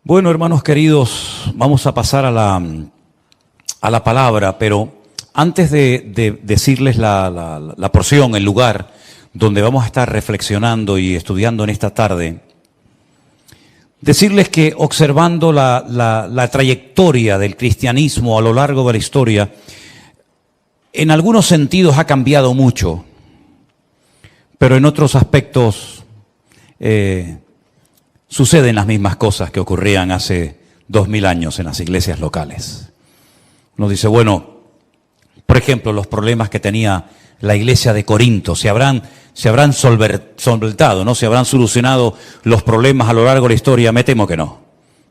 Bueno, hermanos queridos, vamos a pasar a la palabra, pero antes de decirles la porción, el lugar donde vamos a estar reflexionando y estudiando en esta tarde, decirles que observando la trayectoria del cristianismo a lo largo de la historia, en algunos sentidos ha cambiado mucho, pero en otros aspectos suceden las mismas cosas que ocurrían hace 2000 años en las iglesias locales. Uno dice, bueno, por ejemplo, los problemas que tenía la iglesia de Corinto, se habrán solventado, ¿no? Se habrán solucionado los problemas a lo largo de la historia. Me temo que no.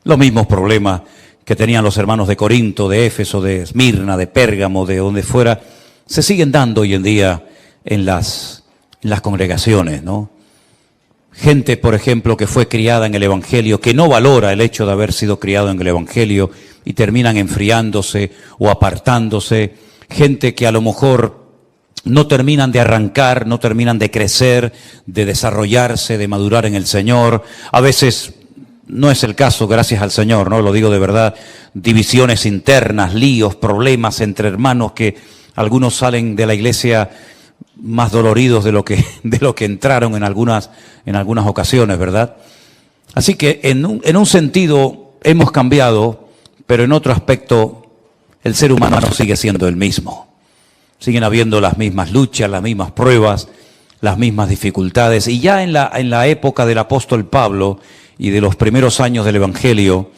Los mismos problemas que tenían los hermanos de Corinto, de Éfeso, de Esmirna, de Pérgamo, de donde fuera, se siguen dando hoy en día en las congregaciones, ¿no? Gente, por ejemplo, que fue criada en el Evangelio, que no valora el hecho de haber sido criado en el Evangelio y terminan enfriándose o apartándose. Gente que a lo mejor no terminan de arrancar, no terminan de crecer, de desarrollarse, de madurar en el Señor. A veces no es el caso, gracias al Señor, ¿no? Lo digo de verdad, divisiones internas, líos, problemas entre hermanos que algunos salen de la iglesia más doloridos de lo que entraron en algunas ocasiones, ¿verdad? Así que en un sentido hemos cambiado, pero en otro aspecto el ser humano sigue siendo el mismo. Siguen habiendo las mismas luchas, las mismas pruebas, las mismas dificultades. Y ya en la época del apóstol Pablo y de los primeros años del Evangelio,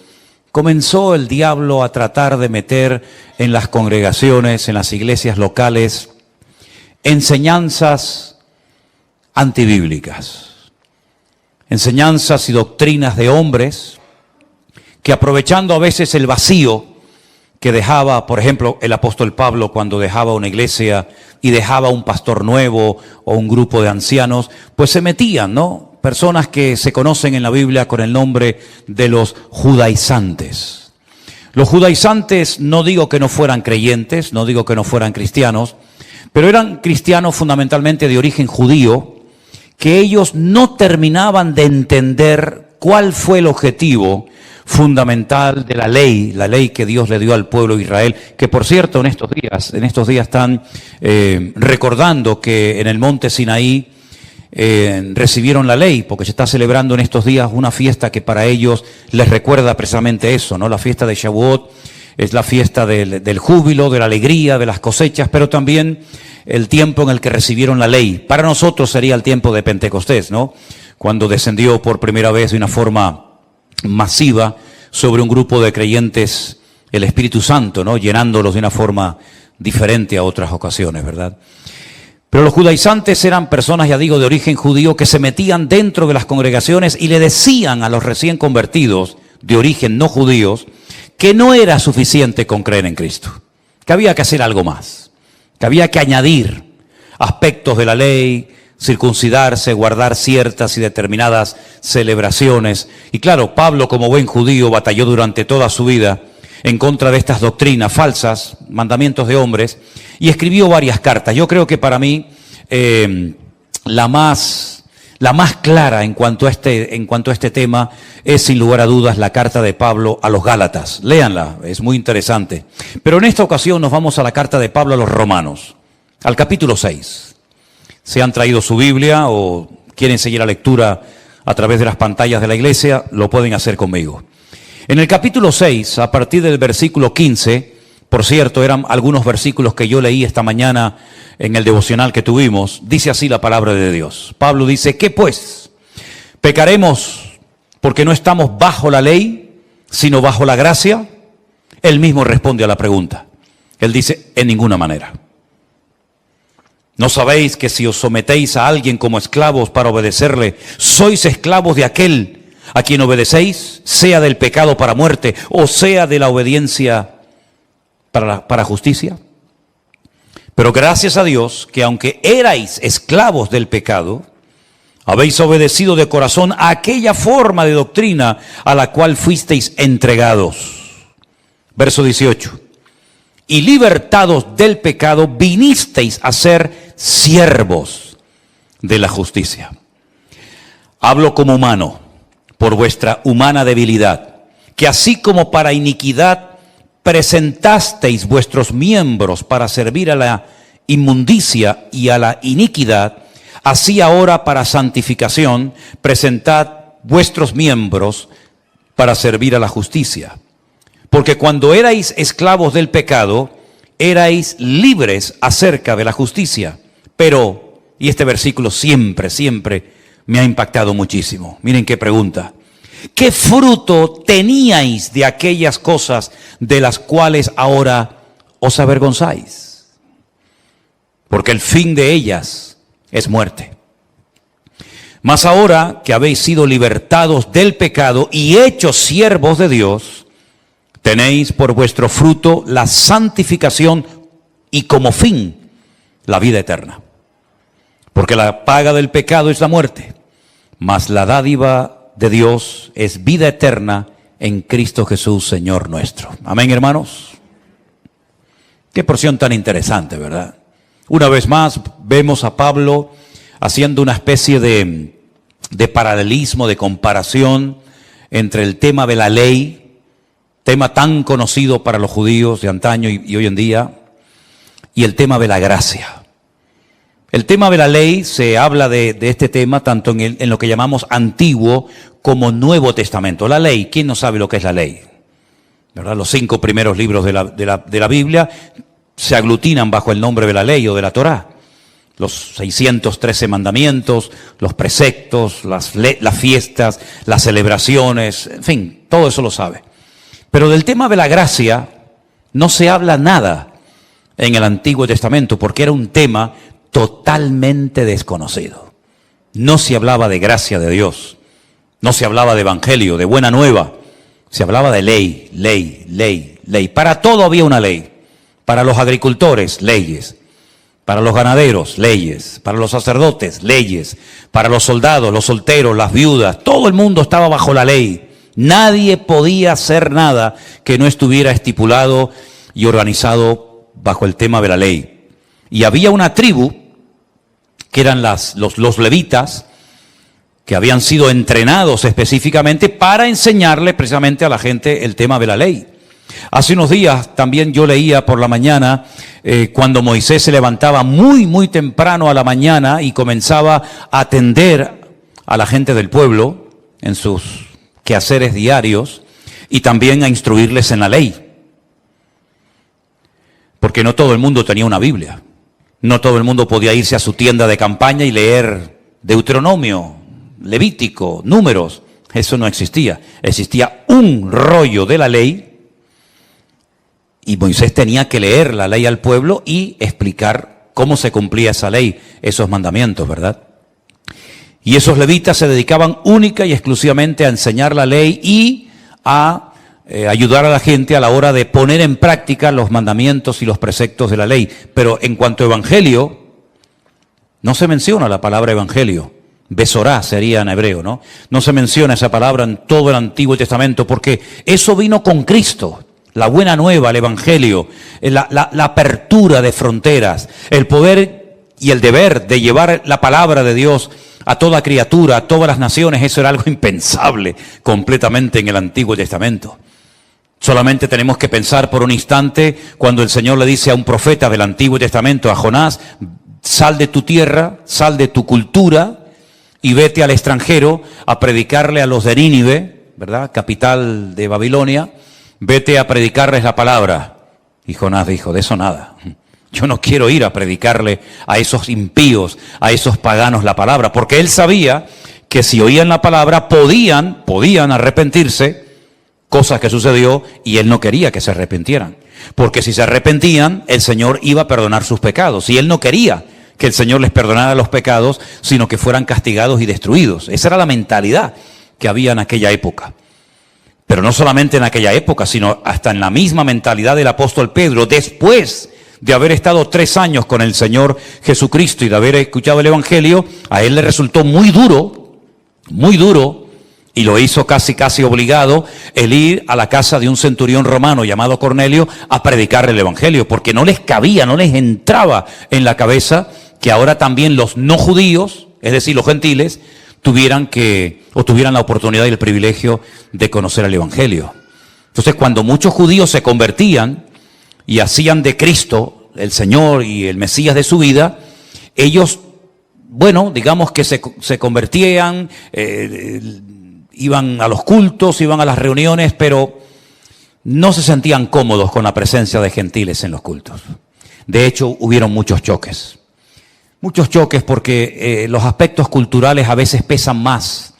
comenzó el diablo a tratar de meter en las congregaciones, en las iglesias locales, enseñanzas antibíblicas, enseñanzas y doctrinas de hombres que, aprovechando a veces el vacío que dejaba, por ejemplo, el apóstol Pablo cuando dejaba una iglesia y dejaba un pastor nuevo o un grupo de ancianos, pues se metían, ¿no? Personas que se conocen en la Biblia con el nombre de los judaizantes. Los judaizantes no digo que no fueran creyentes, no digo que no fueran cristianos, pero eran cristianos fundamentalmente de origen judío, que ellos no terminaban de entender cuál fue el objetivo fundamental de la ley que Dios le dio al pueblo de Israel, que por cierto en estos días están recordando que en el monte Sinaí recibieron la ley, porque se está celebrando en estos días una fiesta que para ellos les recuerda precisamente eso, ¿no? La fiesta de Shavuot es la fiesta del júbilo, de la alegría, de las cosechas, pero también el tiempo en el que recibieron la ley. Para nosotros sería el tiempo de Pentecostés, ¿no? Cuando descendió por primera vez de una forma masiva sobre un grupo de creyentes el Espíritu Santo, ¿no? Llenándolos de una forma diferente a otras ocasiones, ¿verdad? Pero los judaizantes eran personas, ya digo, de origen judío, que se metían dentro de las congregaciones y le decían a los recién convertidos de origen no judíos que no era suficiente con creer en Cristo, que había que hacer algo más, que había que añadir aspectos de la ley, circuncidarse, guardar ciertas y determinadas celebraciones. Y claro, Pablo, como buen judío, batalló durante toda su vida en contra de estas doctrinas falsas, mandamientos de hombres, y escribió varias cartas. Yo creo que para mí la más clara en cuanto a este tema es, sin lugar a dudas, la carta de Pablo a los Gálatas. Léanla, es muy interesante. Pero en esta ocasión nos vamos a la carta de Pablo a los Romanos, al capítulo 6. Si han traído su Biblia o quieren seguir la lectura a través de las pantallas de la iglesia, lo pueden hacer conmigo. En el capítulo 6, a partir del versículo 15, por cierto, eran algunos versículos que yo leí esta mañana en el devocional que tuvimos, dice así la palabra de Dios. Pablo dice, ¿qué pues? ¿Pecaremos porque no estamos bajo la ley, sino bajo la gracia? Él mismo responde a la pregunta. Él dice, en ninguna manera. ¿No sabéis que si os sometéis a alguien como esclavos para obedecerle, sois esclavos de aquel a quien obedecéis, sea del pecado para muerte o sea de la obediencia para justicia? Pero gracias a Dios que aunque erais esclavos del pecado, habéis obedecido de corazón a aquella forma de doctrina a la cual fuisteis entregados. Verso 18. Y libertados del pecado, vinisteis a ser siervos de la justicia. Hablo como humano, por vuestra humana debilidad, que así como para iniquidad presentasteis vuestros miembros para servir a la inmundicia y a la iniquidad, así ahora para santificación presentad vuestros miembros para servir a la justicia. Porque cuando erais esclavos del pecado, erais libres acerca de la justicia. Pero, y este versículo siempre me ha impactado muchísimo. Miren qué pregunta. ¿Qué fruto teníais de aquellas cosas de las cuales ahora os avergonzáis? Porque el fin de ellas es muerte. Mas ahora que habéis sido libertados del pecado y hechos siervos de Dios, tenéis por vuestro fruto la santificación y como fin la vida eterna. Porque la paga del pecado es la muerte, mas la dádiva de Dios es vida eterna en Cristo Jesús, Señor nuestro. Amén, hermanos. Qué porción tan interesante, ¿verdad? Una vez más vemos a Pablo haciendo una especie de paralelismo, de comparación entre el tema de la ley, tema tan conocido para los judíos de antaño y hoy en día, y el tema de la gracia. El tema de la ley, se habla de este tema tanto en lo que llamamos Antiguo como Nuevo Testamento. La ley, ¿quién no sabe lo que es la ley? ¿Verdad? Los 5 primeros libros de la Biblia se aglutinan bajo el nombre de la ley o de la Torá. Los 613 mandamientos, los preceptos, las fiestas, las celebraciones, en fin, todo eso lo sabe. Pero del tema de la gracia no se habla nada en el Antiguo Testamento porque era un tema totalmente desconocido. No se hablaba de gracia de Dios, no se hablaba de evangelio, de buena nueva, se hablaba de ley. Para todo había una ley. Para los agricultores, leyes. Para los ganaderos, leyes. Para los sacerdotes, leyes. Para los soldados, los solteros, las viudas, todo el mundo estaba bajo la ley. Nadie podía hacer nada que no estuviera estipulado y organizado bajo el tema de la ley. Y había una tribu, que eran los levitas, que habían sido entrenados específicamente para enseñarle precisamente a la gente el tema de la ley. Hace unos días también yo leía por la mañana, cuando Moisés se levantaba muy temprano a la mañana y comenzaba a atender a la gente del pueblo en sus quehaceres diarios y también a instruirles en la ley. Porque no todo el mundo tenía una Biblia. No todo el mundo podía irse a su tienda de campaña y leer Deuteronomio, Levítico, Números. Eso no existía. Existía un rollo de la ley y Moisés tenía que leer la ley al pueblo y explicar cómo se cumplía esa ley, esos mandamientos, ¿verdad? Y esos levitas se dedicaban única y exclusivamente a enseñar la ley y a ayudar a la gente a la hora de poner en práctica los mandamientos y los preceptos de la ley. Pero en cuanto a evangelio, no se menciona la palabra evangelio. Besorá sería en hebreo, ¿no? No se menciona esa palabra en todo el Antiguo Testamento porque eso vino con Cristo. La buena nueva, el evangelio, la apertura de fronteras, el poder y el deber de llevar la palabra de Dios a toda criatura, a todas las naciones. Eso era algo impensable completamente en el Antiguo Testamento. Solamente tenemos que pensar por un instante cuando el Señor le dice a un profeta del Antiguo Testamento, a Jonás, sal de tu tierra, sal de tu cultura y vete al extranjero a predicarle a los de Nínive, ¿verdad? Capital de Babilonia, vete a predicarles la palabra. Y Jonás dijo, de eso nada. Yo no quiero ir a predicarle a esos impíos, a esos paganos la palabra, porque él sabía que si oían la palabra podían arrepentirse, cosa que sucedió, y él no quería que se arrepintieran. Porque si se arrepentían, el Señor iba a perdonar sus pecados. Y él no quería que el Señor les perdonara los pecados, sino que fueran castigados y destruidos. Esa era la mentalidad que había en aquella época. Pero no solamente en aquella época, sino hasta en la misma mentalidad del apóstol Pedro, después de haber estado 3 años con el Señor Jesucristo y de haber escuchado el Evangelio, a él le resultó muy duro, y lo hizo casi obligado, el ir a la casa de un centurión romano llamado Cornelio a predicar el Evangelio, porque no les cabía, no les entraba en la cabeza que ahora también los no judíos, es decir, los gentiles, tuvieran la oportunidad y el privilegio de conocer el Evangelio. Entonces, cuando muchos judíos se convertían y hacían de Cristo el Señor y el Mesías de su vida, ellos, bueno, digamos que se convertían, iban a los cultos, iban a las reuniones, pero no se sentían cómodos con la presencia de gentiles en los cultos. De hecho, hubieron muchos choques. Muchos choques porque los aspectos culturales a veces pesan más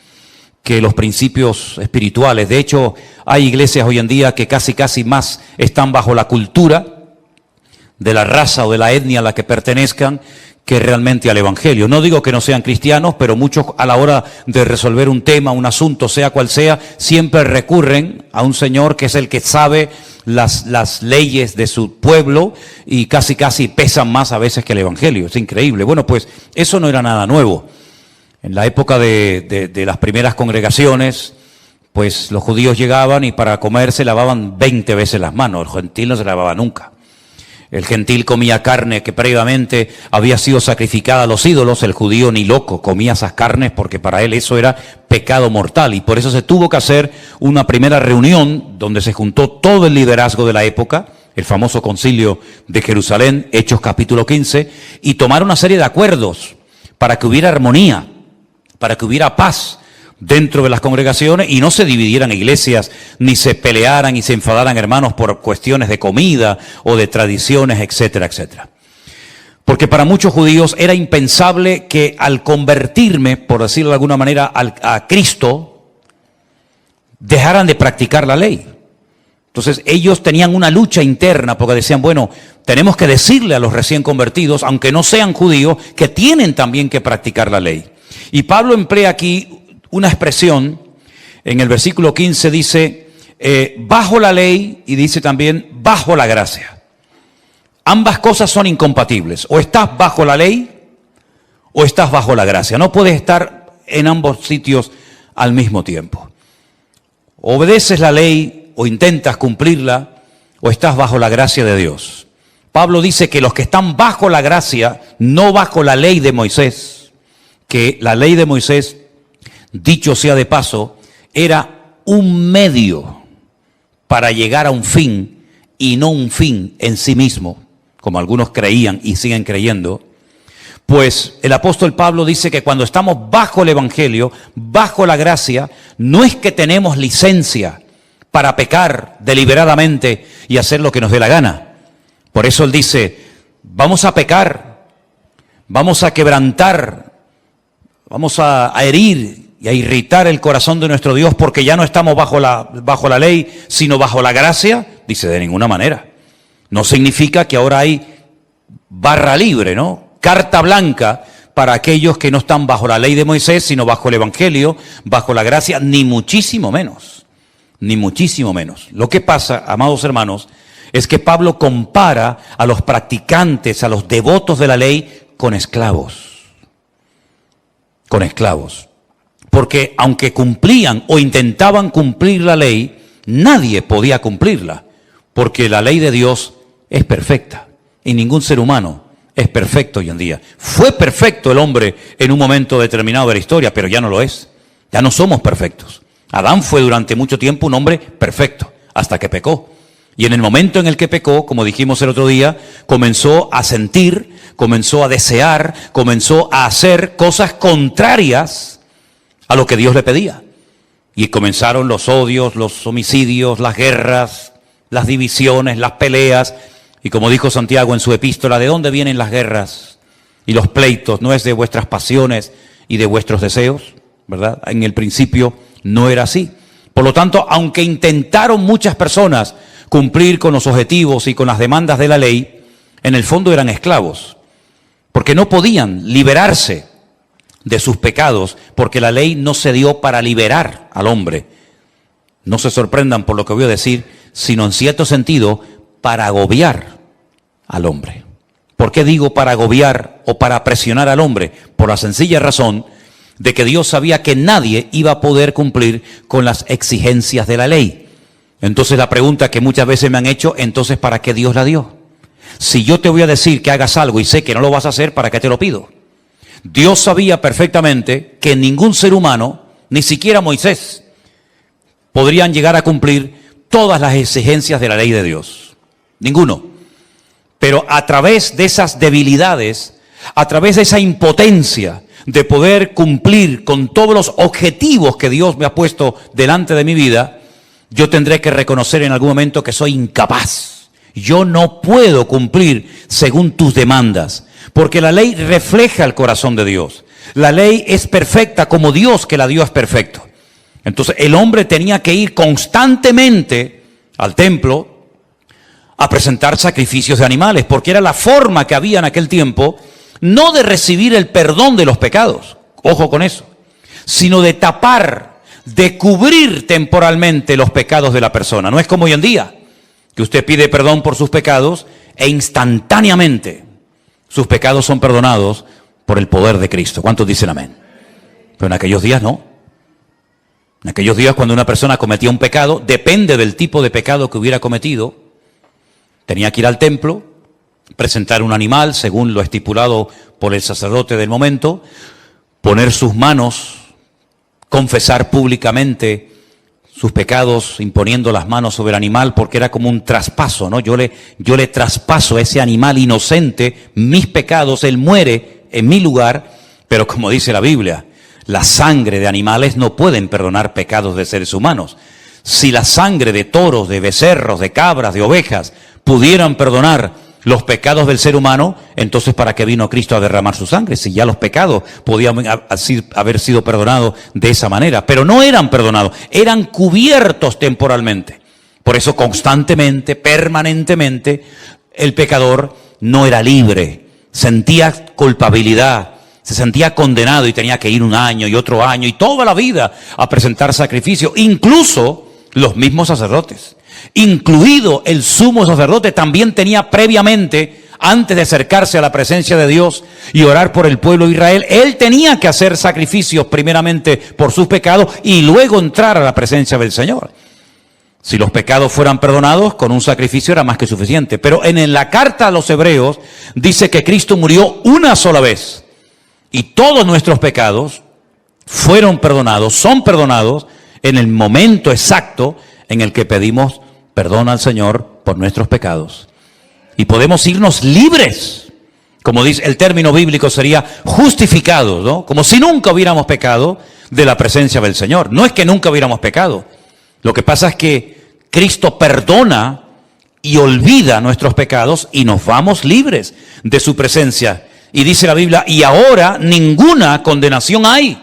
que los principios espirituales. De hecho, hay iglesias hoy en día que casi más están bajo la cultura de la raza o de la etnia a la que pertenezcan que realmente al evangelio. No digo que no sean cristianos, pero muchos a la hora de resolver un tema, un asunto, sea cual sea, siempre recurren a un señor que es el que sabe las leyes de su pueblo y casi pesan más a veces que el evangelio. Es increíble. Bueno, pues eso no era nada nuevo. En la época de las primeras congregaciones, pues los judíos llegaban y para comer se lavaban 20 veces las manos. El gentil no se lavaba nunca. El gentil comía carne que previamente había sido sacrificada a los ídolos. El judío ni loco comía esas carnes porque para él eso era pecado mortal. Y por eso se tuvo que hacer una primera reunión donde se juntó todo el liderazgo de la época, el famoso concilio de Jerusalén, Hechos capítulo 15, y tomar una serie de acuerdos para que hubiera armonía, para que hubiera paz dentro de las congregaciones y no se dividieran iglesias, ni se pelearan y se enfadaran hermanos por cuestiones de comida o de tradiciones, etcétera, etcétera. Porque para muchos judíos era impensable que al convertirme, por decirlo de alguna manera, a Cristo, dejaran de practicar la ley. Entonces ellos tenían una lucha interna porque decían, bueno, tenemos que decirle a los recién convertidos, aunque no sean judíos, que tienen también que practicar la ley. Y Pablo emplea aquí una expresión, en el versículo 15 dice, bajo la ley, y dice también, bajo la gracia. Ambas cosas son incompatibles. O estás bajo la ley, o estás bajo la gracia. No puedes estar en ambos sitios al mismo tiempo. Obedeces la ley, o intentas cumplirla, o estás bajo la gracia de Dios. Pablo dice que los que están bajo la gracia, no bajo la ley de Moisés, que la ley de Moisés, dicho sea de paso, era un medio para llegar a un fin y no un fin en sí mismo, como algunos creían y siguen creyendo. Pues el apóstol Pablo dice que cuando estamos bajo el evangelio, bajo la gracia, no es que tenemos licencia para pecar deliberadamente y hacer lo que nos dé la gana. Por eso él dice, vamos a pecar, vamos a quebrantar, vamos a herir y a irritar el corazón de nuestro Dios porque ya no estamos bajo la ley, sino bajo la gracia. Dice, de ninguna manera. No significa que ahora hay barra libre, ¿no? Carta blanca para aquellos que no están bajo la ley de Moisés, sino bajo el evangelio, bajo la gracia, ni muchísimo menos. Ni muchísimo menos. Lo que pasa, amados hermanos, es que Pablo compara a los practicantes, a los devotos de la ley, con esclavos. Con esclavos. Porque aunque cumplían o intentaban cumplir la ley, nadie podía cumplirla. Porque la ley de Dios es perfecta. Y ningún ser humano es perfecto hoy en día. Fue perfecto el hombre en un momento determinado de la historia, pero ya no lo es. Ya no somos perfectos. Adán fue durante mucho tiempo un hombre perfecto, hasta que pecó. Y en el momento en el que pecó, como dijimos el otro día, comenzó a sentir, comenzó a desear, comenzó a hacer cosas contrarias a lo que Dios le pedía. Y comenzaron los odios, los homicidios, las guerras, las divisiones, las peleas. Y como dijo Santiago en su epístola, ¿de dónde vienen las guerras y los pleitos? ¿No es de vuestras pasiones y de vuestros deseos? ¿Verdad? En el principio no era así. Por lo tanto, aunque intentaron muchas personas cumplir con los objetivos y con las demandas de la ley, en el fondo eran esclavos. Porque no podían liberarse de sus pecados, porque la ley no se dio para liberar al hombre. No se sorprendan por lo que voy a decir, sino en cierto sentido para agobiar al hombre. ¿Por qué digo para agobiar o para presionar al hombre? Por la sencilla razón de que Dios sabía que nadie iba a poder cumplir con las exigencias de la ley. Entonces la pregunta que muchas veces me han hecho, entonces ¿para qué Dios la dio? Si yo te voy a decir que hagas algo y sé que no lo vas a hacer, ¿para qué te lo pido? Dios sabía perfectamente que ningún ser humano, ni siquiera Moisés, podrían llegar a cumplir todas las exigencias de la ley de Dios. Ninguno. Pero a través de esas debilidades, a través de esa impotencia de poder cumplir con todos los objetivos que Dios me ha puesto delante de mi vida, yo tendré que reconocer en algún momento que soy incapaz. Yo no puedo cumplir según tus demandas, porque la ley refleja el corazón de Dios. La ley es perfecta como Dios que la dio es perfecto. Entonces el hombre tenía que ir constantemente al templo a presentar sacrificios de animales, porque era la forma que había en aquel tiempo, no de recibir el perdón de los pecados, ojo con eso, sino de tapar, de cubrir temporalmente los pecados de la persona. No es como hoy en día, que usted pide perdón por sus pecados e instantáneamente sus pecados son perdonados por el poder de Cristo. ¿Cuántos dicen amén? Pero en aquellos días no. En aquellos días, cuando una persona cometía un pecado, depende del tipo de pecado que hubiera cometido, tenía que ir al templo, presentar un animal según lo estipulado por el sacerdote del momento, poner sus manos, confesar públicamente sus pecados imponiendo las manos sobre el animal, porque era como un traspaso, ¿no? Yo le traspaso a ese animal inocente mis pecados, él muere en mi lugar, pero como dice la Biblia, la sangre de animales no pueden perdonar pecados de seres humanos. Si la sangre de toros, de becerros, de cabras, de ovejas pudieran perdonar los pecados del ser humano, entonces ¿para qué vino Cristo a derramar su sangre? Si ya los pecados podían haber sido perdonados de esa manera, pero no eran perdonados, eran cubiertos temporalmente. Por eso constantemente, permanentemente, el pecador no era libre, sentía culpabilidad, se sentía condenado y tenía que ir un año y otro año y toda la vida a presentar sacrificio, incluso los mismos sacerdotes. Incluido el sumo sacerdote también tenía previamente, antes de acercarse a la presencia de Dios y orar por el pueblo de Israel, él tenía que hacer sacrificios primeramente por sus pecados y luego entrar a la presencia del Señor. Si los pecados fueran perdonados, con un sacrificio era más que suficiente. Pero en la carta a los Hebreos dice que Cristo murió una sola vez y todos nuestros pecados fueron perdonados, son perdonados en el momento exacto en el que pedimos perdón al Señor por nuestros pecados. Y podemos irnos libres, como dice el término bíblico sería justificados, ¿no? Como si nunca hubiéramos pecado de la presencia del Señor. No es que nunca hubiéramos pecado. Lo que pasa es que Cristo perdona y olvida nuestros pecados y nos vamos libres de su presencia. Y dice la Biblia, y ahora ninguna condenación hay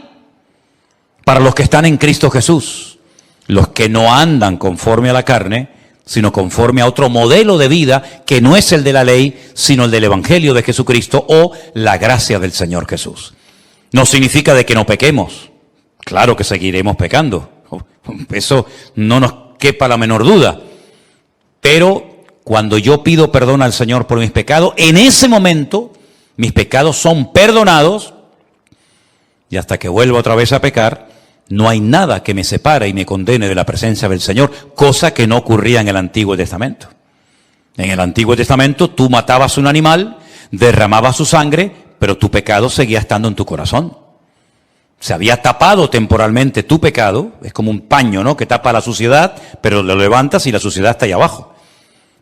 para los que están en Cristo Jesús. Los que no andan conforme a la carne, sino conforme a otro modelo de vida que no es el de la ley, sino el del Evangelio de Jesucristo o la gracia del Señor Jesús. No significa de que no pequemos. Claro que seguiremos pecando. Eso no nos quepa la menor duda. Pero cuando yo pido perdón al Señor por mis pecados, en ese momento mis pecados son perdonados y hasta que vuelva otra vez a pecar, no hay nada que me separe y me condene de la presencia del Señor, cosa que no ocurría en el Antiguo Testamento. En el Antiguo Testamento tú matabas un animal, derramabas su sangre, pero tu pecado seguía estando en tu corazón. Se había tapado temporalmente tu pecado, es como un paño, ¿no?, que tapa la suciedad, pero lo levantas y la suciedad está ahí abajo.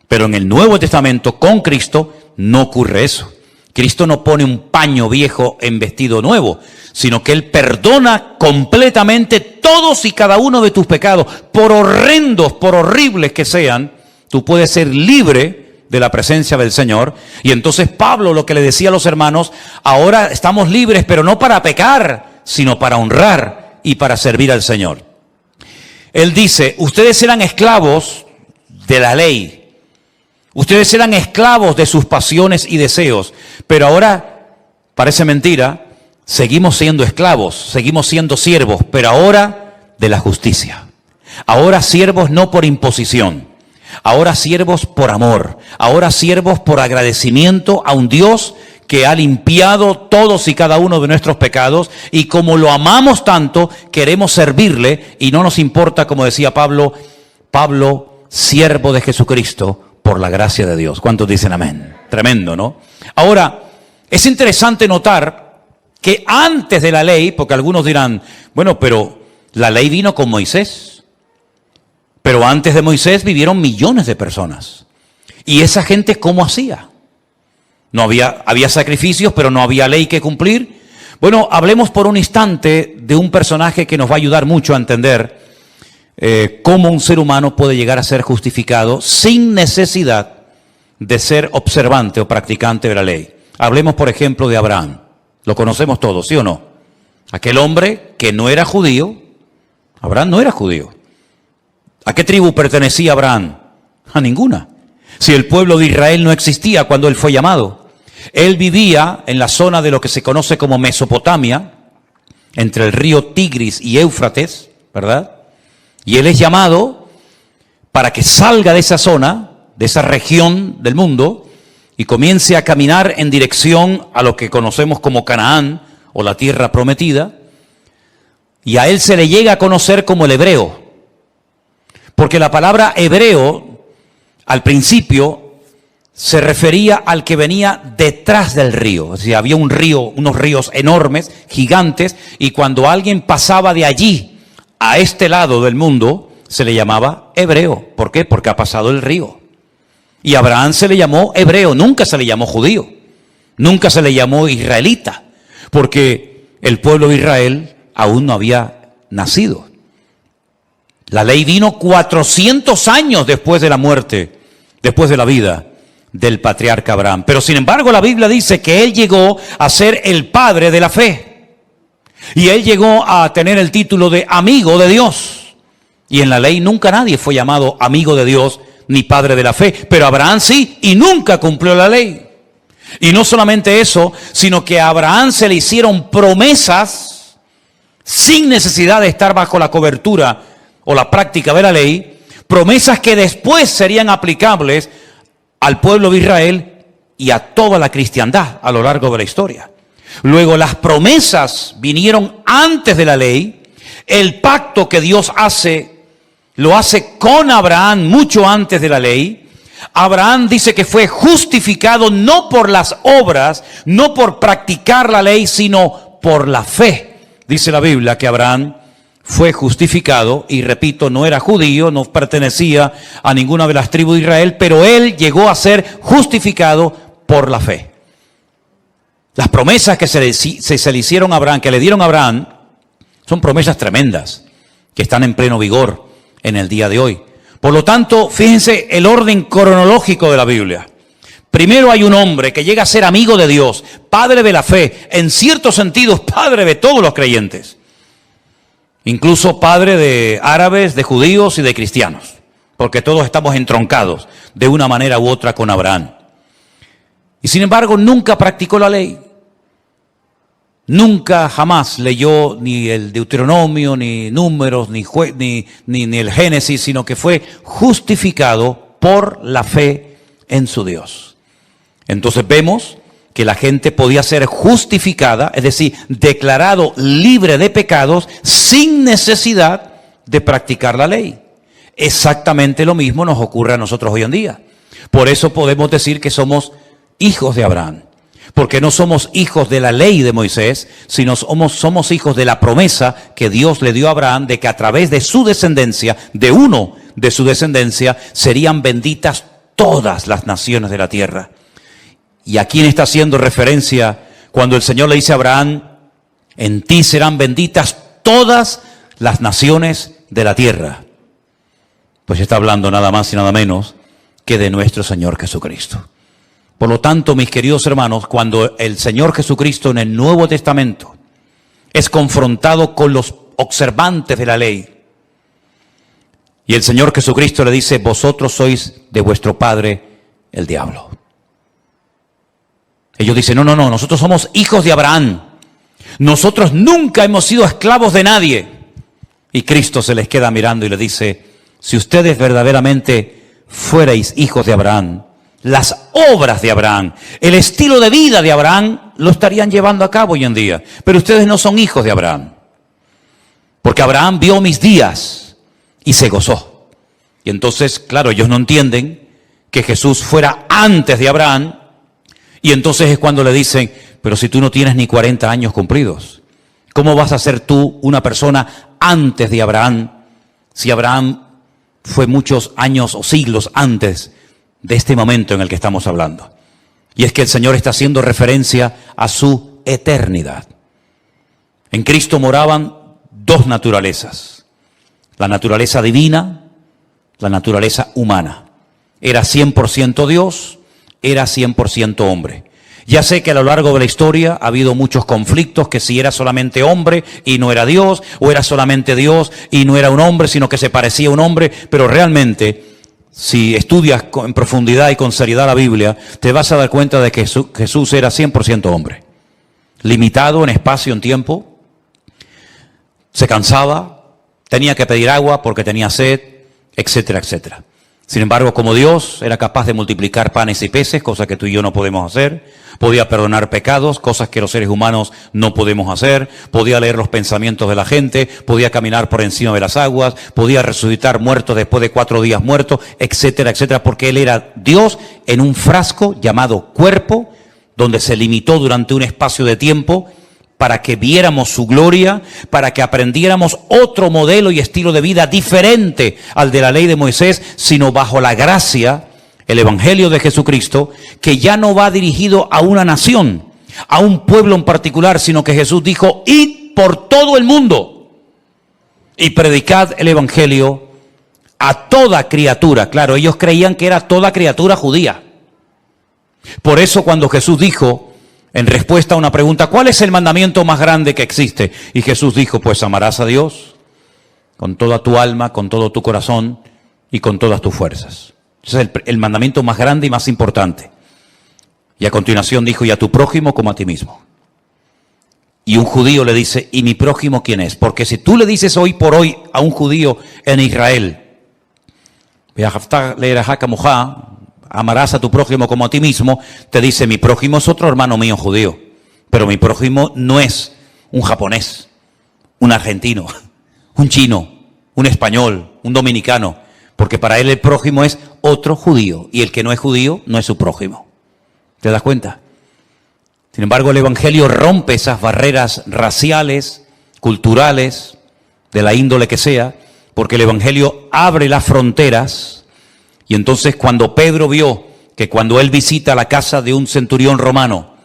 Pero en el Nuevo Testamento, con Cristo, no ocurre eso. Cristo no pone un paño viejo en vestido nuevo, sino que Él perdona completamente todos y cada uno de tus pecados, por horrendos, por horribles que sean. Tú puedes ser libre de la presencia del Señor. Y entonces Pablo lo que le decía a los hermanos, ahora estamos libres, pero no para pecar, sino para honrar y para servir al Señor. Él dice, ustedes eran esclavos de la ley. Ustedes eran esclavos de sus pasiones y deseos, pero ahora, parece mentira, seguimos siendo esclavos, seguimos siendo siervos, pero ahora de la justicia. Ahora siervos no por imposición, ahora siervos por amor, ahora siervos por agradecimiento a un Dios que ha limpiado todos y cada uno de nuestros pecados, y como lo amamos tanto, queremos servirle y no nos importa, como decía Pablo, siervo de Jesucristo, por la gracia de Dios. ¿Cuántos dicen amén? Tremendo, ¿no? Ahora, es interesante notar que antes de la ley, porque algunos dirán, bueno, pero la ley vino con Moisés. Pero antes de Moisés vivieron millones de personas. ¿Y esa gente cómo hacía? No había sacrificios, pero no había ley que cumplir. Bueno, hablemos por un instante de un personaje que nos va a ayudar mucho a entender cómo un ser humano puede llegar a ser justificado sin necesidad de ser observante o practicante de la ley. Hablemos, por ejemplo, de Abraham. Lo conocemos todos, ¿sí o no? Aquel hombre que no era judío. Abraham no era judío. ¿A qué tribu pertenecía Abraham? A ninguna. Si el pueblo de Israel no existía cuando él fue llamado. Él vivía en la zona de lo que se conoce como Mesopotamia, entre el río Tigris y Éufrates, ¿verdad? Y él es llamado para que salga de esa zona, de esa región del mundo, y comience a caminar en dirección a lo que conocemos como Canaán, o la tierra prometida, y a él se le llega a conocer como el hebreo, porque la palabra hebreo, al principio, se refería al que venía detrás del río. Es decir, había un río, unos ríos enormes, gigantes, y cuando alguien pasaba de allí a este lado del mundo, se le llamaba hebreo. ¿Por qué? Porque ha pasado el río. Y a Abraham se le llamó hebreo, nunca se le llamó judío, nunca se le llamó israelita, porque el pueblo de Israel aún no había nacido. La ley vino 400 años después de la muerte, después de la vida del patriarca Abraham. Pero sin embargo la Biblia dice que él llegó a ser el padre de la fe. Y él llegó a tener el título de amigo de Dios. Y en la ley nunca nadie fue llamado amigo de Dios ni padre de la fe. Pero Abraham sí, y nunca cumplió la ley. Y no solamente eso, sino que a Abraham se le hicieron promesas sin necesidad de estar bajo la cobertura o la práctica de la ley. Promesas que después serían aplicables al pueblo de Israel y a toda la cristiandad a lo largo de la historia. Luego las promesas vinieron antes de la ley. El pacto que Dios hace, lo hace con Abraham mucho antes de la ley. Abraham dice que fue justificado no por las obras, no por practicar la ley, sino por la fe. Dice la Biblia que Abraham fue justificado, y repito, no era judío, no pertenecía a ninguna de las tribus de Israel, pero él llegó a ser justificado por la fe. Las promesas que se le hicieron a Abraham, que le dieron a Abraham, son promesas tremendas, que están en pleno vigor en el día de hoy. Por lo tanto, fíjense el orden cronológico de la Biblia. Primero hay un hombre que llega a ser amigo de Dios, padre de la fe, en ciertos sentidos padre de todos los creyentes. Incluso padre de árabes, de judíos y de cristianos, porque todos estamos entroncados de una manera u otra con Abraham. Y sin embargo nunca practicó la ley. Nunca jamás leyó ni el Deuteronomio, ni Números, ni el Génesis, sino que fue justificado por la fe en su Dios. Entonces vemos que la gente podía ser justificada, es decir, declarado libre de pecados sin necesidad de practicar la ley. Exactamente lo mismo nos ocurre a nosotros hoy en día. Por eso podemos decir que somos hijos de Abraham, porque no somos hijos de la ley de Moisés, sino somos hijos de la promesa que Dios le dio a Abraham de que a través de su descendencia, de uno de su descendencia, serían benditas todas las naciones de la tierra. ¿Y a quién está haciendo referencia cuando el Señor le dice a Abraham, en ti serán benditas todas las naciones de la tierra? Pues está hablando nada más y nada menos que de nuestro Señor Jesucristo. Por lo tanto, mis queridos hermanos, cuando el Señor Jesucristo en el Nuevo Testamento es confrontado con los observantes de la ley, y el Señor Jesucristo le dice, vosotros sois de vuestro padre el diablo. Ellos dicen, no, nosotros somos hijos de Abraham. Nosotros nunca hemos sido esclavos de nadie. Y Cristo se les queda mirando y le dice, si ustedes verdaderamente fuerais hijos de Abraham, las obras de Abraham, el estilo de vida de Abraham, lo estarían llevando a cabo hoy en día. Pero ustedes no son hijos de Abraham. Porque Abraham vio mis días y se gozó. Y entonces, claro, ellos no entienden que Jesús fuera antes de Abraham. Y entonces es cuando le dicen, pero si tú no tienes ni 40 años cumplidos, ¿cómo vas a ser tú una persona antes de Abraham? Si Abraham fue muchos años o siglos antes de este momento en el que estamos hablando. Y es que el Señor está haciendo referencia a su eternidad. En Cristo moraban dos naturalezas: la naturaleza divina, la naturaleza humana. Era 100% Dios, era 100% hombre. Ya sé que a lo largo de la historia ha habido muchos conflictos, que si era solamente hombre y no era Dios, o era solamente Dios y no era un hombre, sino que se parecía a un hombre, pero realmente, si estudias en profundidad y con seriedad la Biblia, te vas a dar cuenta de que Jesús era 100% hombre. Limitado en espacio, en tiempo, se cansaba, tenía que pedir agua porque tenía sed, etcétera, etcétera. Sin embargo, como Dios, era capaz de multiplicar panes y peces, cosa que tú y yo no podemos hacer. Podía perdonar pecados, cosas que los seres humanos no podemos hacer. Podía leer los pensamientos de la gente, podía caminar por encima de las aguas, podía resucitar muertos después de 4 días muertos, etcétera, etcétera, porque Él era Dios en un frasco llamado cuerpo, donde se limitó durante un espacio de tiempo para que viéramos su gloria, para que aprendiéramos otro modelo y estilo de vida diferente al de la ley de Moisés, sino bajo la gracia, el Evangelio de Jesucristo, que ya no va dirigido a una nación, a un pueblo en particular, sino que Jesús dijo: id por todo el mundo y predicad el Evangelio a toda criatura. Claro, ellos creían que era toda criatura judía. Por eso cuando Jesús dijo, en respuesta a una pregunta, ¿cuál es el mandamiento más grande que existe? Y Jesús dijo, pues amarás a Dios con toda tu alma, con todo tu corazón y con todas tus fuerzas. Ese es el mandamiento más grande y más importante. Y a continuación dijo, y a tu prójimo como a ti mismo. Y un judío le dice, ¿y mi prójimo quién es? Porque si tú le dices hoy por hoy a un judío en Israel, amarás a tu prójimo como a ti mismo, te dice, mi prójimo es otro hermano mío judío, pero mi prójimo no es un japonés, un argentino, un chino, un español, un dominicano, porque para él el prójimo es otro judío, y el que no es judío no es su prójimo. ¿Te das cuenta? Sin embargo, el Evangelio rompe esas barreras raciales, culturales, de la índole que sea, porque el Evangelio abre las fronteras. Y entonces cuando Pedro vio que cuando él visita la casa de un centurión romano,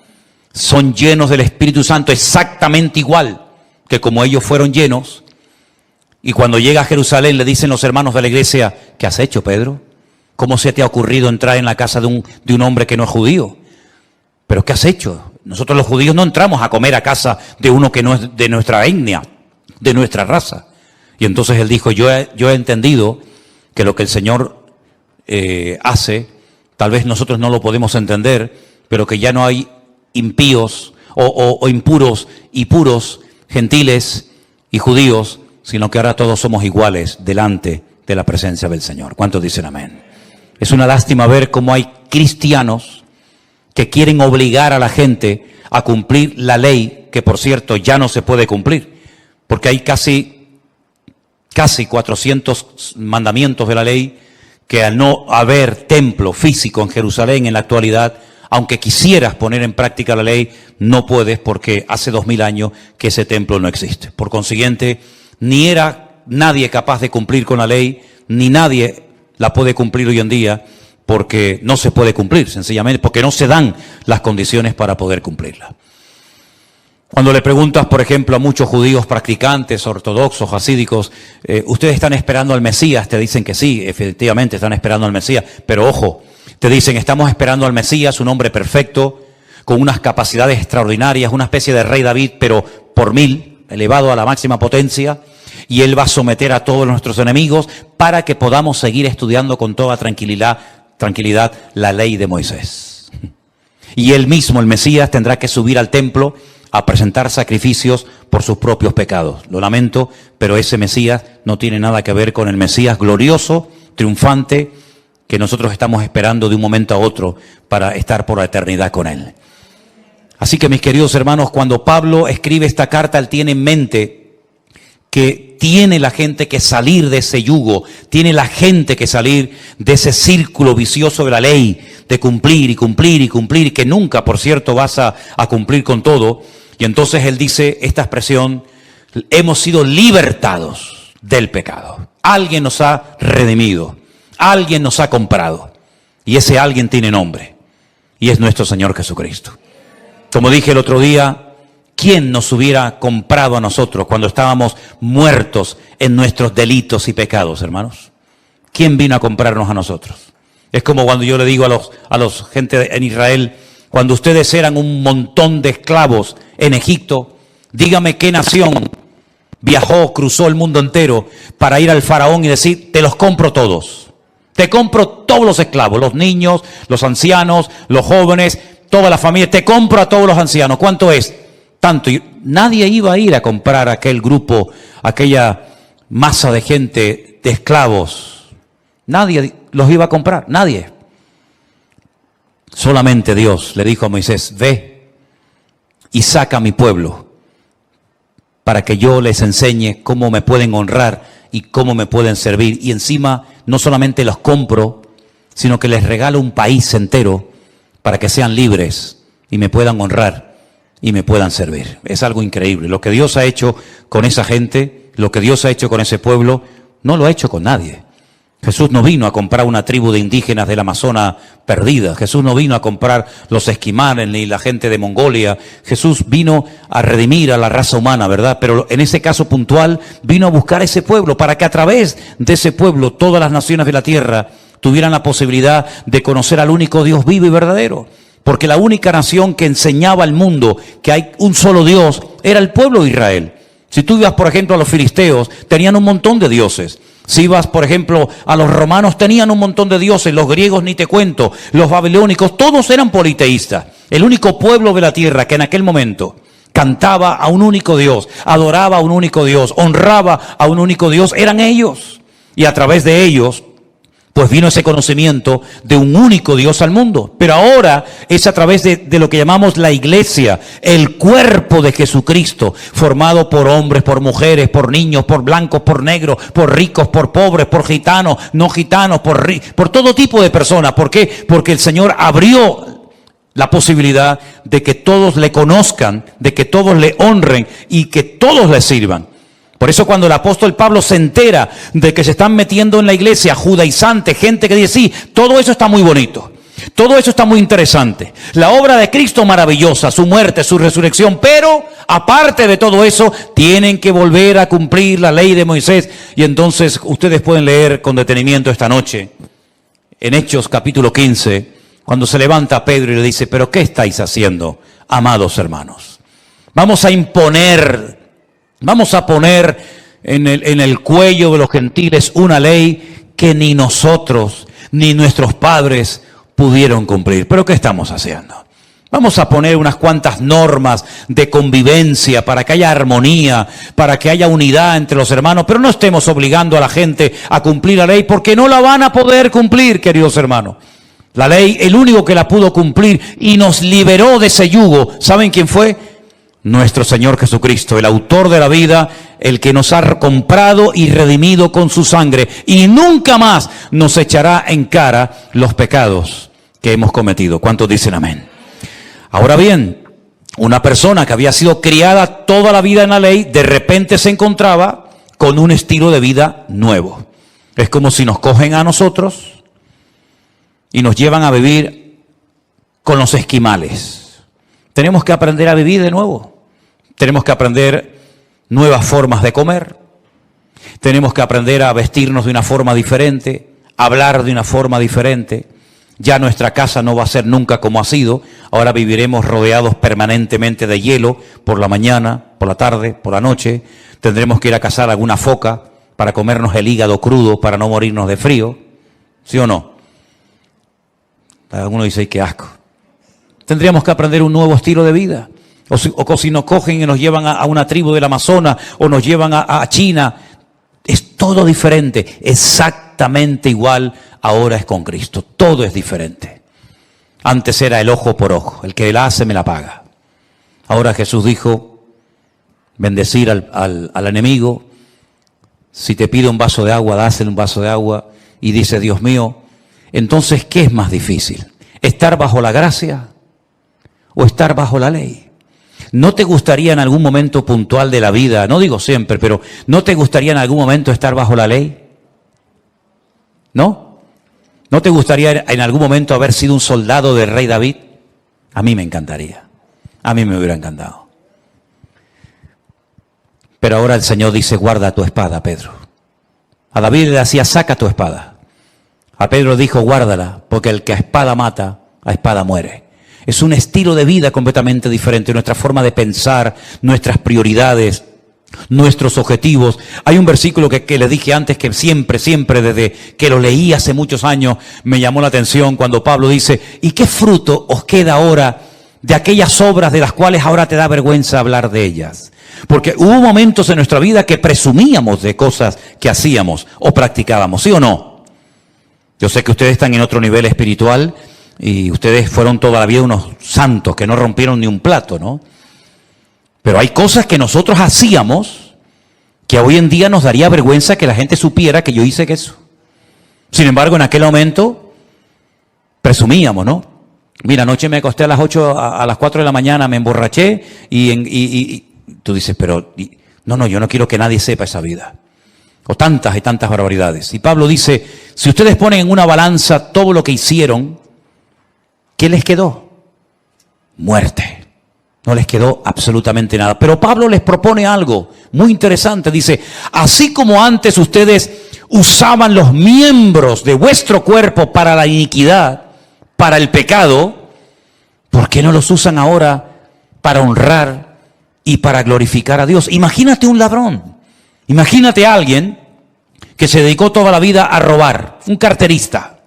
son llenos del Espíritu Santo exactamente igual que como ellos fueron llenos, y cuando llega a Jerusalén le dicen los hermanos de la iglesia, ¿qué has hecho, Pedro? ¿Cómo se te ha ocurrido entrar en la casa de un hombre que no es judío? ¿Pero qué has hecho? Nosotros los judíos no entramos a comer a casa de uno que no es de nuestra etnia, de nuestra raza. Y entonces él dijo, yo he entendido que lo que el Señor hace, tal vez nosotros no lo podemos entender, pero que ya no hay impíos o impuros y puros, gentiles y judíos, sino que ahora todos somos iguales delante de la presencia del Señor. ¿Cuántos dicen amén? Es una lástima ver cómo hay cristianos que quieren obligar a la gente a cumplir la ley, que por cierto ya no se puede cumplir, porque hay casi 400 mandamientos de la ley, que al no haber templo físico en Jerusalén en la actualidad, aunque quisieras poner en práctica la ley, no puedes, porque hace 2000 años que ese templo no existe. Por consiguiente, ni era nadie capaz de cumplir con la ley, ni nadie la puede cumplir hoy en día, porque no se puede cumplir, sencillamente porque no se dan las condiciones para poder cumplirla. Cuando le preguntas, por ejemplo, a muchos judíos practicantes, ortodoxos, hasídicos, ¿ustedes están esperando al Mesías? Te dicen que sí, efectivamente están esperando al Mesías, pero ojo, te dicen, estamos esperando al Mesías, un hombre perfecto, con unas capacidades extraordinarias, una especie de rey David, pero por 1000, elevado a la máxima potencia, y él va a someter a todos nuestros enemigos para que podamos seguir estudiando con toda tranquilidad la ley de Moisés. Y él mismo, el Mesías, tendrá que subir al templo a presentar sacrificios por sus propios pecados. Lo lamento, pero ese Mesías no tiene nada que ver con el Mesías glorioso, triunfante, que nosotros estamos esperando de un momento a otro para estar por la eternidad con Él. Así que, mis queridos hermanos, cuando Pablo escribe esta carta, él tiene en mente que tiene la gente que salir de ese yugo, tiene la gente que salir de ese círculo vicioso de la ley, de cumplir y cumplir y cumplir, y que nunca, por cierto, vas a cumplir con todo. Y entonces él dice esta expresión, hemos sido libertados del pecado. Alguien nos ha redimido. Alguien nos ha comprado. Y ese alguien tiene nombre. Y es nuestro Señor Jesucristo. Como dije el otro día, ¿quién nos hubiera comprado a nosotros cuando estábamos muertos en nuestros delitos y pecados, hermanos? ¿Quién vino a comprarnos a nosotros? Es como cuando yo le digo a los gente en Israel, cuando ustedes eran un montón de esclavos en Egipto, dígame qué nación viajó, cruzó el mundo entero para ir al faraón y decir, te los compro todos. Te compro todos los esclavos, los niños, los ancianos, los jóvenes, toda la familia. Te compro a todos los ancianos. ¿Cuánto es? Tanto. Y nadie iba a ir a comprar a aquel grupo, aquella masa de gente, de esclavos. Nadie los iba a comprar, nadie. Solamente Dios le dijo a Moisés, ve y saca a mi pueblo para que yo les enseñe cómo me pueden honrar y cómo me pueden servir. Y encima no solamente los compro, sino que les regalo un país entero para que sean libres y me puedan honrar y me puedan servir. Es algo increíble. Lo que Dios ha hecho con esa gente, lo que Dios ha hecho con ese pueblo, no lo ha hecho con nadie. Jesús no vino a comprar una tribu de indígenas del Amazonas perdida. Jesús no vino a comprar los esquimales ni la gente de Mongolia. Jesús vino a redimir a la raza humana, ¿verdad? Pero en ese caso puntual vino a buscar ese pueblo para que a través de ese pueblo todas las naciones de la tierra tuvieran la posibilidad de conocer al único Dios vivo y verdadero. Porque la única nación que enseñaba al mundo que hay un solo Dios era el pueblo de Israel. Si tú ibas, por ejemplo, a los filisteos, tenían un montón de dioses. Si ibas, por ejemplo, a los romanos, tenían un montón de dioses. Los griegos, ni te cuento. Los babilónicos, todos eran politeístas. El único pueblo de la tierra que en aquel momento cantaba a un único Dios, adoraba a un único Dios, honraba a un único Dios, eran ellos. Y a través de ellos, pues vino ese conocimiento de un único Dios al mundo. Pero ahora es a través de lo que llamamos la iglesia, el cuerpo de Jesucristo, formado por hombres, por mujeres, por niños, por blancos, por negros, por ricos, por pobres, por gitanos, no gitanos, por todo tipo de personas. ¿Por qué? Porque el Señor abrió la posibilidad de que todos le conozcan, de que todos le honren y que todos le sirvan. Por eso cuando el apóstol Pablo se entera de que se están metiendo en la iglesia judaizantes, gente que dice, sí, todo eso está muy bonito, todo eso está muy interesante. La obra de Cristo maravillosa, su muerte, su resurrección, pero aparte de todo eso, tienen que volver a cumplir la ley de Moisés. Y entonces ustedes pueden leer con detenimiento esta noche, en Hechos capítulo 15, cuando se levanta Pedro y le dice, pero ¿qué estáis haciendo, amados hermanos? Vamos a poner en el cuello de los gentiles una ley que ni nosotros ni nuestros padres pudieron cumplir. ¿Pero qué estamos haciendo? Vamos a poner unas cuantas normas de convivencia para que haya armonía, para que haya unidad entre los hermanos, pero no estemos obligando a la gente a cumplir la ley porque no la van a poder cumplir, queridos hermanos. La ley, el único que la pudo cumplir y nos liberó de ese yugo, ¿saben quién fue? Nuestro Señor Jesucristo, el autor de la vida, el que nos ha comprado y redimido con su sangre y nunca más nos echará en cara los pecados que hemos cometido. ¿Cuántos dicen amén? Ahora bien, una persona que había sido criada toda la vida en la ley, de repente se encontraba con un estilo de vida nuevo. Es como si nos cogen a nosotros y nos llevan a vivir con los esquimales. Tenemos que aprender a vivir de nuevo. Tenemos que aprender nuevas formas de comer. Tenemos que aprender a vestirnos de una forma diferente, hablar de una forma diferente. Ya nuestra casa no va a ser nunca como ha sido. Ahora viviremos rodeados permanentemente de hielo por la mañana, por la tarde, por la noche. Tendremos que ir a cazar alguna foca para comernos el hígado crudo para no morirnos de frío. ¿Sí o no? Alguno dice, qué asco. Tendríamos que aprender un nuevo estilo de vida. O si nos cogen y nos llevan a una tribu del Amazonas o nos llevan a China. Es todo diferente, exactamente igual ahora es con Cristo. Todo es diferente. Antes era el ojo por ojo, el que la hace me la paga. Ahora Jesús dijo, bendecir al enemigo. Si te pide un vaso de agua, dásele un vaso de agua. Y dice, Dios mío, entonces, ¿qué es más difícil? ¿Estar bajo la gracia o estar bajo la ley? ¿No te gustaría en algún momento puntual de la vida, no digo siempre, pero ¿no te gustaría en algún momento estar bajo la ley? ¿No? ¿No te gustaría en algún momento haber sido un soldado del rey David? A mí me encantaría. A mí me hubiera encantado. Pero ahora el Señor dice, guarda tu espada, Pedro. A David le decía, saca tu espada. A Pedro dijo, guárdala, porque el que a espada mata, a espada muere. Es un estilo de vida completamente diferente, nuestra forma de pensar, nuestras prioridades, nuestros objetivos. Hay un versículo que les dije antes que siempre, desde que lo leí hace muchos años, me llamó la atención cuando Pablo dice, ¿y qué fruto os queda ahora de aquellas obras de las cuales ahora te da vergüenza hablar de ellas? Porque hubo momentos en nuestra vida que presumíamos de cosas que hacíamos o practicábamos, ¿sí o no? Yo sé que ustedes están en otro nivel espiritual y ustedes fueron toda la vida unos santos que no rompieron ni un plato, ¿no? Pero hay cosas que nosotros hacíamos que hoy en día nos daría vergüenza que la gente supiera que yo hice eso. Sin embargo, en aquel momento presumíamos, ¿no? Mira, anoche me acosté a las 8, a las 4 de la mañana, me emborraché y tú dices, pero no, yo no quiero que nadie sepa esa vida. O tantas y tantas barbaridades. Y Pablo dice, si ustedes ponen en una balanza todo lo que hicieron, ¿qué les quedó? Muerte. No les quedó absolutamente nada. Pero Pablo les propone algo muy interesante. Dice, así como antes ustedes usaban los miembros de vuestro cuerpo para la iniquidad, para el pecado, ¿por qué no los usan ahora para honrar y para glorificar a Dios? Imagínate un ladrón. Imagínate a alguien que se dedicó toda la vida a robar, un carterista,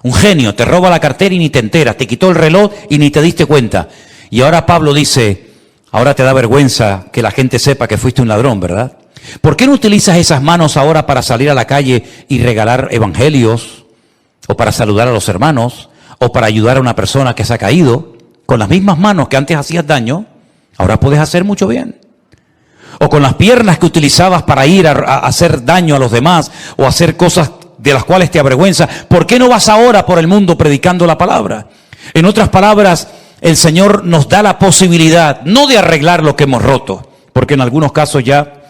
un genio, te roba la cartera y ni te enteras, te quitó el reloj y ni te diste cuenta. Y ahora Pablo dice, ahora te da vergüenza que la gente sepa que fuiste un ladrón, ¿verdad? ¿Por qué no utilizas esas manos ahora para salir a la calle y regalar evangelios? O para saludar a los hermanos, o para ayudar a una persona que se ha caído. Con las mismas manos que antes hacías daño, ahora puedes hacer mucho bien. O con las piernas que utilizabas para ir a hacer daño a los demás, o hacer cosas de las cuales te avergüenza. ¿Por qué no vas ahora por el mundo predicando la palabra? En otras palabras, el Señor nos da la posibilidad, no de arreglar lo que hemos roto, porque en algunos casos ya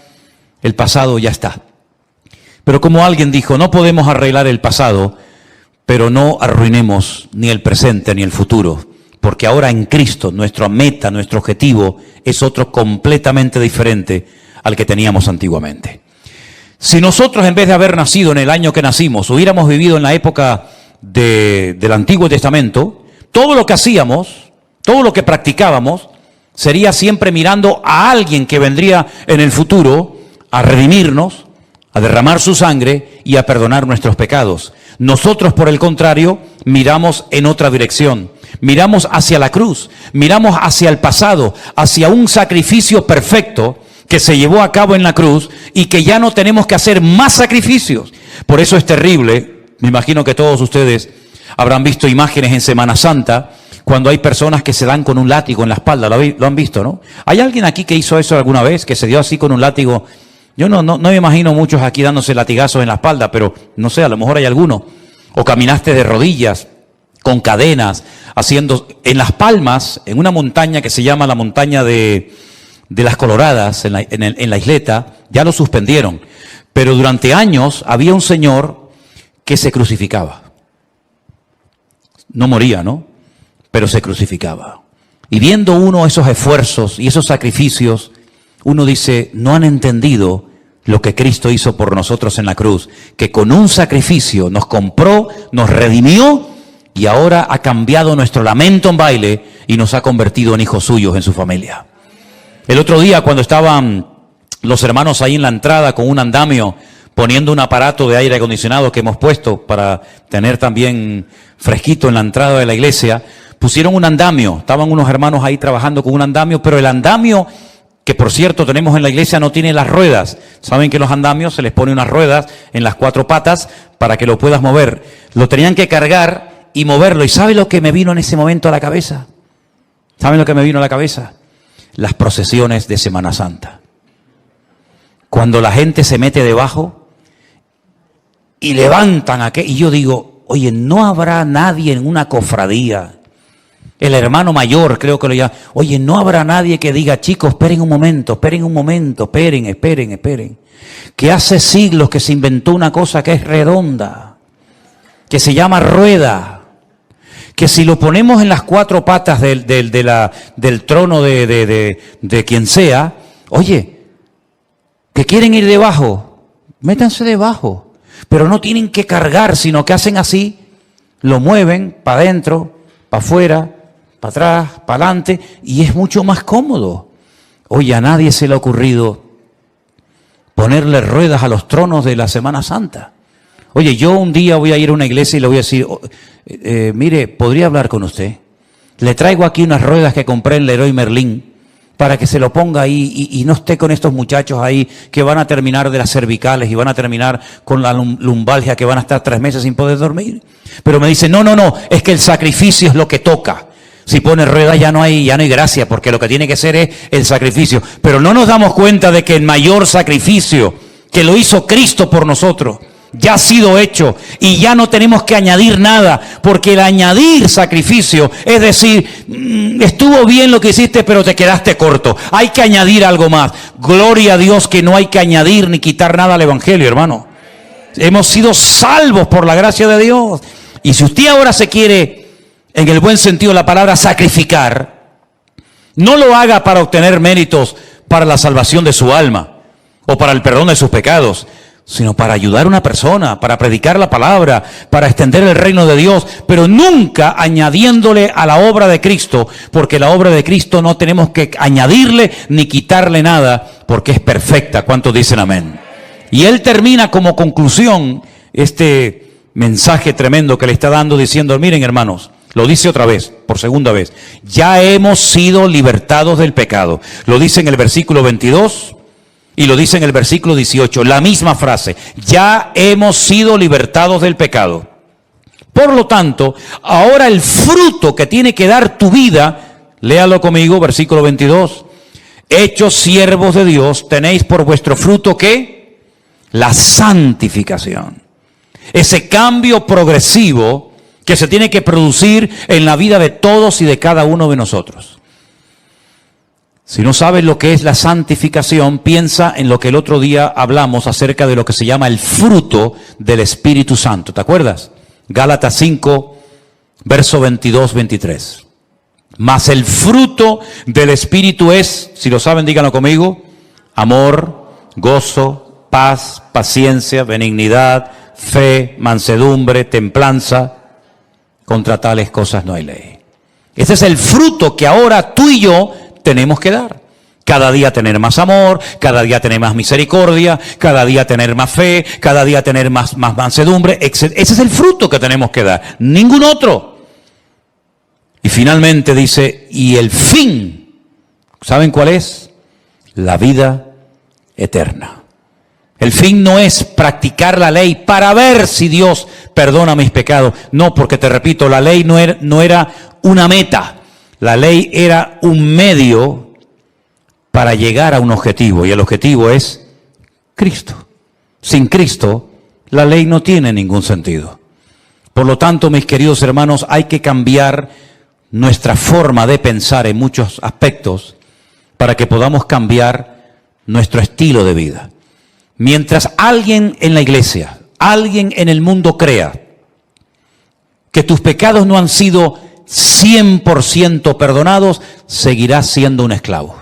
el pasado ya está. Pero como alguien dijo, no podemos arreglar el pasado, pero no arruinemos ni el presente ni el futuro. Porque ahora en Cristo nuestra meta, nuestro objetivo es otro completamente diferente al que teníamos antiguamente. Si nosotros en vez de haber nacido en el año que nacimos, hubiéramos vivido en la época del Antiguo Testamento, todo lo que hacíamos, todo lo que practicábamos, sería siempre mirando a alguien que vendría en el futuro a redimirnos, a derramar su sangre y a perdonar nuestros pecados. Nosotros, por el contrario, miramos en otra dirección. Miramos hacia la cruz, miramos hacia el pasado, hacia un sacrificio perfecto que se llevó a cabo en la cruz y que ya no tenemos que hacer más sacrificios. Por eso es terrible, me imagino que todos ustedes habrán visto imágenes en Semana Santa, cuando hay personas que se dan con un látigo en la espalda, lo han visto, ¿no? ¿Hay alguien aquí que hizo eso alguna vez, que se dio así con un látigo? Yo no me imagino muchos aquí dándose latigazos en la espalda, pero no sé, a lo mejor hay alguno. O caminaste de rodillas, con cadenas, haciendo en Las Palmas, en una montaña que se llama la montaña de las Coloradas, en la isleta, ya lo suspendieron. Pero durante años había un señor que se crucificaba. No moría, ¿no? Pero se crucificaba. Y viendo uno esos esfuerzos y esos sacrificios, uno dice, no han entendido lo que Cristo hizo por nosotros en la cruz, que con un sacrificio nos compró, nos redimió y ahora ha cambiado nuestro lamento en baile y nos ha convertido en hijos suyos en su familia. El otro día cuando estaban los hermanos ahí en la entrada con un andamio, poniendo un aparato de aire acondicionado que hemos puesto para tener también fresquito en la entrada de la iglesia, pusieron un andamio, estaban unos hermanos ahí trabajando con un andamio, pero el andamio que por cierto tenemos en la iglesia no tiene las ruedas. Saben que los andamios se les pone unas ruedas en las 4 patas para que lo puedas mover. Lo tenían que cargar y moverlo. ¿Y sabe lo que me vino en ese momento a la cabeza? ¿Saben lo que me vino a la cabeza? Las procesiones de Semana Santa. Cuando la gente se mete debajo y levantan aquello. Y yo digo, oye, ¿no habrá nadie en una cofradía? El hermano mayor, creo que lo llama. Oye, no habrá nadie que diga, chicos, esperen un momento, esperen. Que hace siglos que se inventó una cosa que es redonda. que se llama rueda, que si lo ponemos en las cuatro patas del trono de quien sea, oye, que quieren ir debajo, métanse debajo, pero no tienen que cargar, sino que hacen así, lo mueven para adentro, para afuera, para atrás, para adelante, y es mucho más cómodo. Oye, a nadie se le ha ocurrido ponerle ruedas a los tronos de la Semana Santa. Oye, yo un día voy a ir a una iglesia y le voy a decir, mire, ¿podría hablar con usted? Le traigo aquí unas ruedas que compré en Leroy Merlin para que se lo ponga ahí y no esté con estos muchachos ahí que van a terminar de las cervicales y van a terminar con la lumbalgia, que van a estar 3 meses sin poder dormir. Pero me dice, no, es que el sacrificio es lo que toca. Si pone ruedas ya no hay gracia, porque lo que tiene que ser es el sacrificio. Pero no nos damos cuenta de que el mayor sacrificio que lo hizo Cristo por nosotros ya ha sido hecho y ya no tenemos que añadir nada, porque el añadir sacrificio es decir, estuvo bien lo que hiciste, pero te quedaste corto. Hay que añadir algo más. Gloria a Dios que no hay que añadir ni quitar nada al Evangelio, hermano. Hemos sido salvos por la gracia de Dios. Y si usted ahora se quiere, en el buen sentido de la palabra, sacrificar, no lo haga para obtener méritos para la salvación de su alma o para el perdón de sus pecados, sino para ayudar a una persona, para predicar la palabra, para extender el reino de Dios, pero nunca añadiéndole a la obra de Cristo, porque la obra de Cristo no tenemos que añadirle ni quitarle nada, porque es perfecta. ¿Cuántos dicen amén? Y él termina como conclusión este mensaje tremendo que le está dando diciendo, miren hermanos, lo dice otra vez, por segunda vez, ya hemos sido libertados del pecado. Lo dice en el versículo 22 y lo dice en el versículo 18, la misma frase, ya hemos sido libertados del pecado. Por lo tanto, ahora el fruto que tiene que dar tu vida, léalo conmigo, versículo 22, hechos siervos de Dios, tenéis por vuestro fruto ¿qué? La santificación. Ese cambio progresivo que se tiene que producir en la vida de todos y de cada uno de nosotros. Si no sabes lo que es la santificación, piensa en lo que el otro día hablamos acerca de lo que se llama el fruto del Espíritu Santo. ¿Te acuerdas? Gálatas 5, verso 22-23. Mas el fruto del Espíritu es, si lo saben, díganlo conmigo, amor, gozo, paz, paciencia, benignidad, fe, mansedumbre, templanza. Contra tales cosas no hay ley. Ese es el fruto que ahora tú y yo tenemos que dar. Cada día tener más amor, cada día tener más misericordia, cada día tener más fe, cada día tener más mansedumbre, etc. Ese es el fruto que tenemos que dar, ningún otro. Y finalmente dice, y el fin, ¿saben cuál es? La vida eterna. El fin no es practicar la ley para ver si Dios perdona mis pecados. No, porque te repito, la ley no era una meta. La ley era un medio para llegar a un objetivo, y el objetivo es Cristo. Sin Cristo, la ley no tiene ningún sentido. Por lo tanto, mis queridos hermanos, hay que cambiar nuestra forma de pensar en muchos aspectos para que podamos cambiar nuestro estilo de vida. Mientras alguien en la iglesia, alguien en el mundo crea que tus pecados no han sido 100% perdonados, seguirás siendo un esclavo.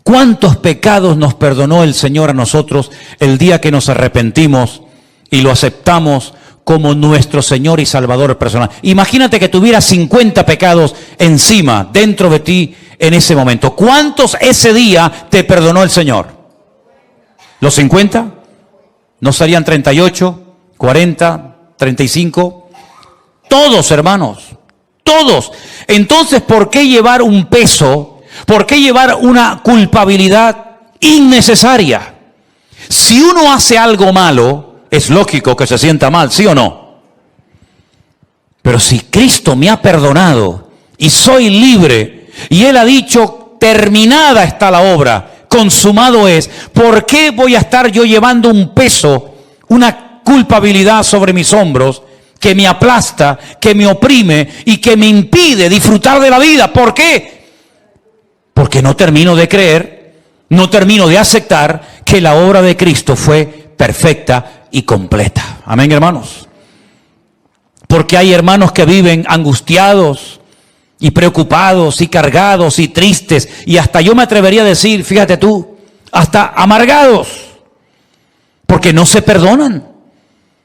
¿Cuántos pecados nos perdonó el Señor a nosotros el día que nos arrepentimos y lo aceptamos como nuestro Señor y Salvador personal? Imagínate que tuvieras 50 pecados encima, dentro de ti en ese momento. ¿Cuántos ese día te perdonó el Señor? ¿Los 50? ¿No serían 38, 40, 35? Todos, hermanos, todos. Entonces, ¿por qué llevar un peso? ¿Por qué llevar una culpabilidad innecesaria? Si uno hace algo malo, es lógico que se sienta mal, ¿sí o no? Pero si Cristo me ha perdonado y soy libre, y Él ha dicho, terminada está la obra, consumado es, ¿por qué voy a estar yo llevando un peso, una culpabilidad sobre mis hombros que me aplasta, que me oprime y que me impide disfrutar de la vida? ¿Por qué? Porque no termino de creer, no termino de aceptar que la obra de Cristo fue perfecta y completa. Amén, hermanos. porque hay hermanos que viven angustiados y preocupados y cargados y tristes, y hasta yo me atrevería a decir, fíjate tú, hasta amargados, porque no se perdonan.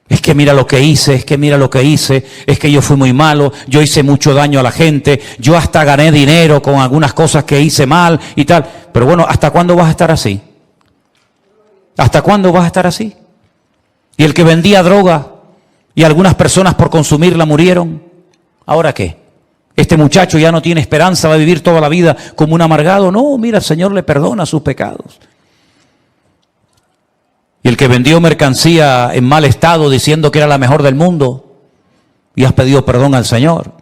Es que mira lo que hice, es que mira lo que hice, es que yo fui muy malo, yo hice mucho daño a la gente, yo hasta gané dinero con algunas cosas que hice mal y tal. Pero bueno, ¿hasta cuándo vas a estar así? ¿Hasta cuándo vas a estar así? Y el que vendía droga y algunas personas por consumirla murieron, ¿ahora qué? Este muchacho ya no tiene esperanza, va a vivir toda la vida como un amargado. No, mira, el Señor le perdona sus pecados. Y el que vendió mercancía en mal estado diciendo que era la mejor del mundo y has pedido perdón al Señor.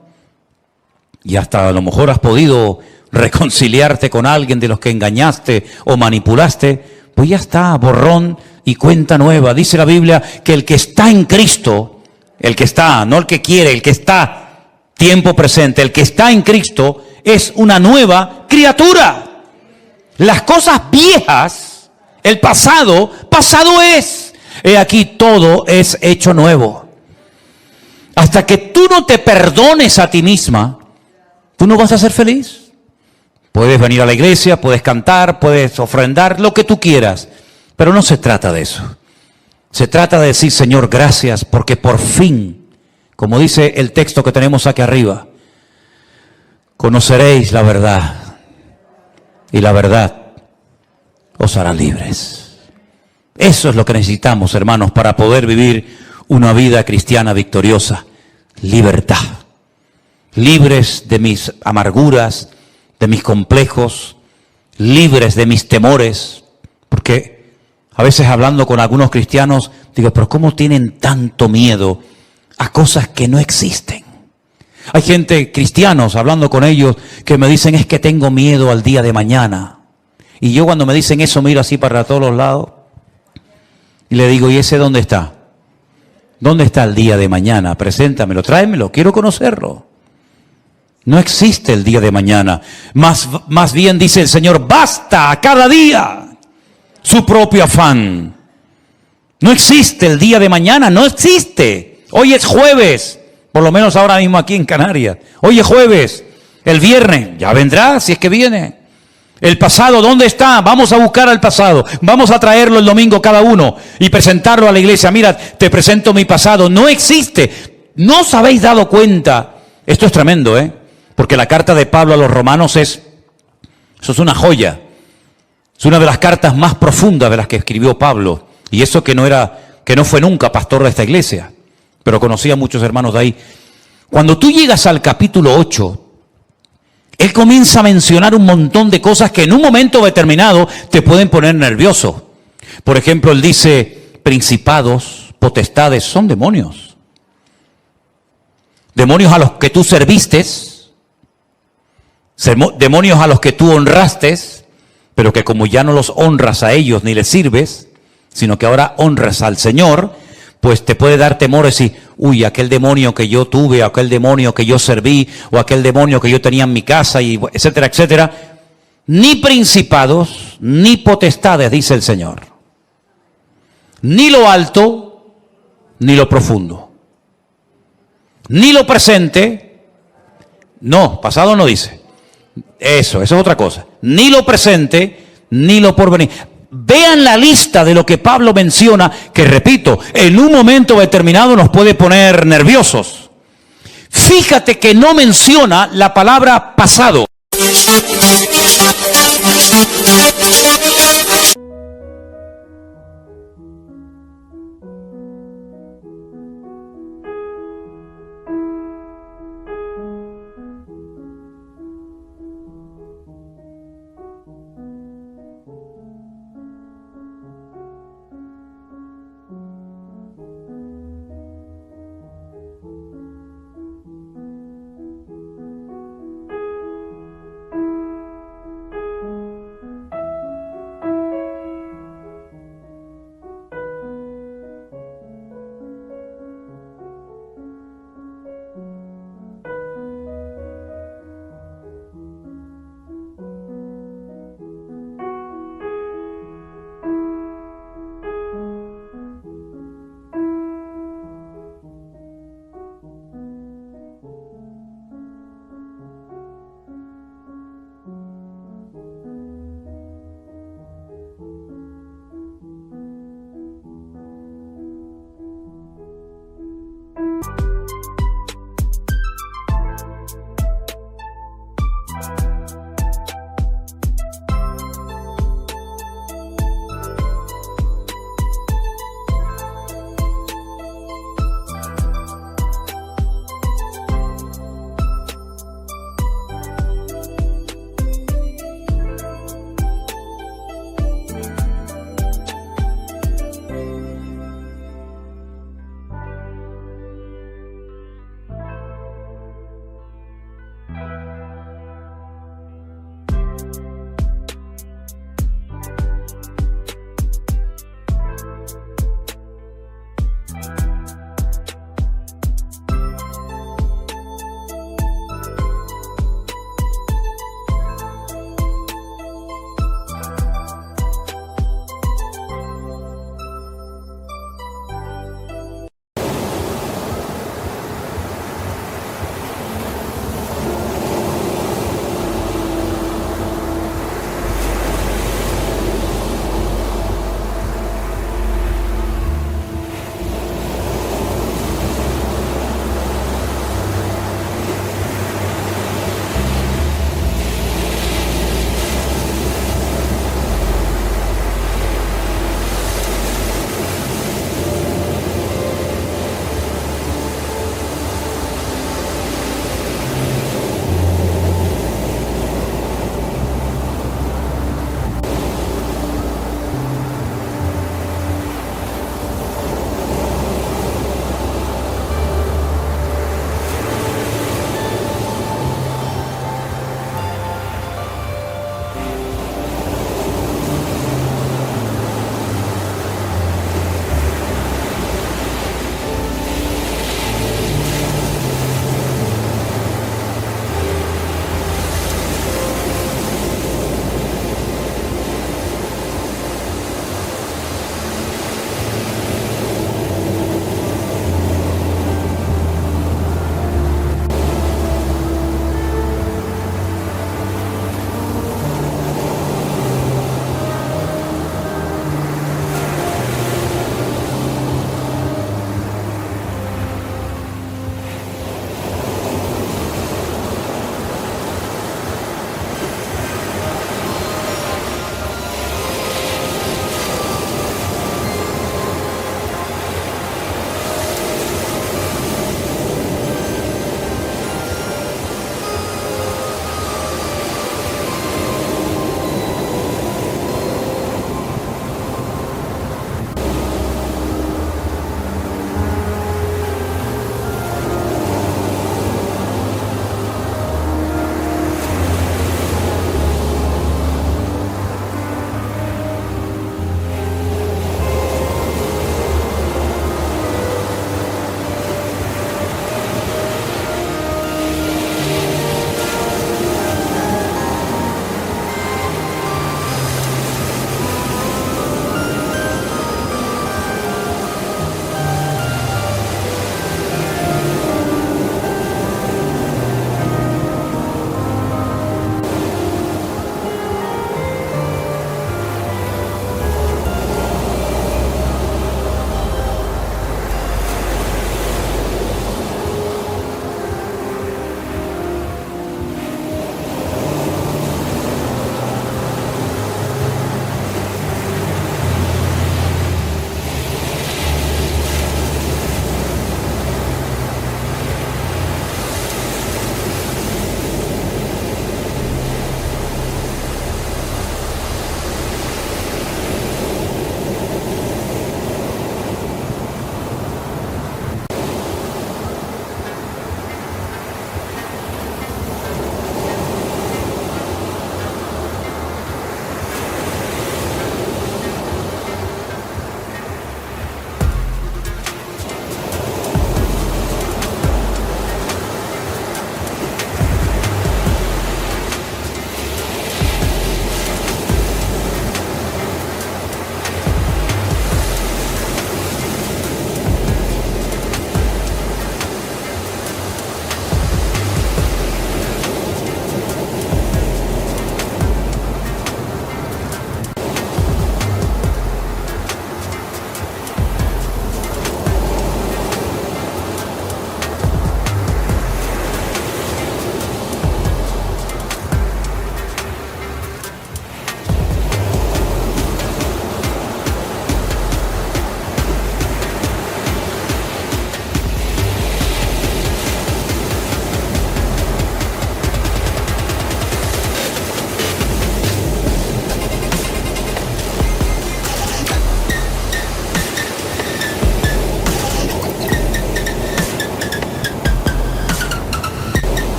Y hasta a lo mejor has podido reconciliarte con alguien de los que engañaste o manipulaste. Pues ya está, borrón y cuenta nueva. Dice la Biblia que el que está en Cristo, el que está, no el que quiere, el que está, tiempo presente, el que está en Cristo es una nueva criatura. Las cosas viejas, el pasado, pasado es. He aquí todo es hecho nuevo. Hasta que tú no te perdones a ti misma, tú no vas a ser feliz. Puedes venir a la iglesia, puedes cantar, puedes ofrendar, lo que tú quieras. Pero no se trata de eso. Se trata de decir, Señor, gracias, porque por fin, como dice el texto que tenemos aquí arriba, conoceréis la verdad, y la verdad os hará libres. Eso es lo que necesitamos, hermanos, para poder vivir una vida cristiana victoriosa. Libertad. Libres de mis amarguras, de mis complejos, libres de mis temores. Porque a veces hablando con algunos cristianos, digo, pero ¿cómo tienen tanto miedo a cosas que no existen? Hay gente, cristianos, hablando con ellos, que me dicen, es que tengo miedo al día de mañana. Y yo cuando me dicen eso miro así para todos los lados y le digo, ¿y ese dónde está? ¿Dónde está el día de mañana? Preséntamelo, tráemelo, quiero conocerlo. No existe el día de mañana. Más bien dice el Señor, basta a cada día su propio afán. No existe el día de mañana, no existe. Hoy es jueves, por lo menos ahora mismo aquí en Canarias. Hoy es jueves, el viernes ya vendrá si es que viene. El pasado, ¿dónde está? Vamos a buscar al pasado. Vamos a traerlo el domingo cada uno y presentarlo a la iglesia. Mira, te presento mi pasado. No existe. ¿No os habéis dado cuenta? Esto es tremendo, porque la carta de Pablo a los romanos eso es una joya. Es una de las cartas más profundas de las que escribió Pablo. Y eso que no fue nunca pastor de esta iglesia, pero conocía a muchos hermanos de ahí. Cuando tú llegas al capítulo 8, él comienza a mencionar un montón de cosas que en un momento determinado te pueden poner nervioso. Por ejemplo, él dice, principados, potestades, son demonios. Demonios a los que tú serviste, demonios a los que tú honraste, pero que como ya no los honras a ellos ni les sirves, sino que ahora honras al Señor, pues te puede dar temor decir, uy, aquel demonio que yo tuve, aquel demonio que yo serví, o aquel demonio que yo tenía en mi casa, y etcétera, etcétera. Ni principados, ni potestades, dice el Señor. Ni lo alto, ni lo profundo. Ni lo presente, no, pasado no dice. Eso es otra cosa. Ni lo presente, ni lo porvenir. Vean la lista de lo que Pablo menciona, que repito, en un momento determinado nos puede poner nerviosos. Fíjate que no menciona la palabra pasado.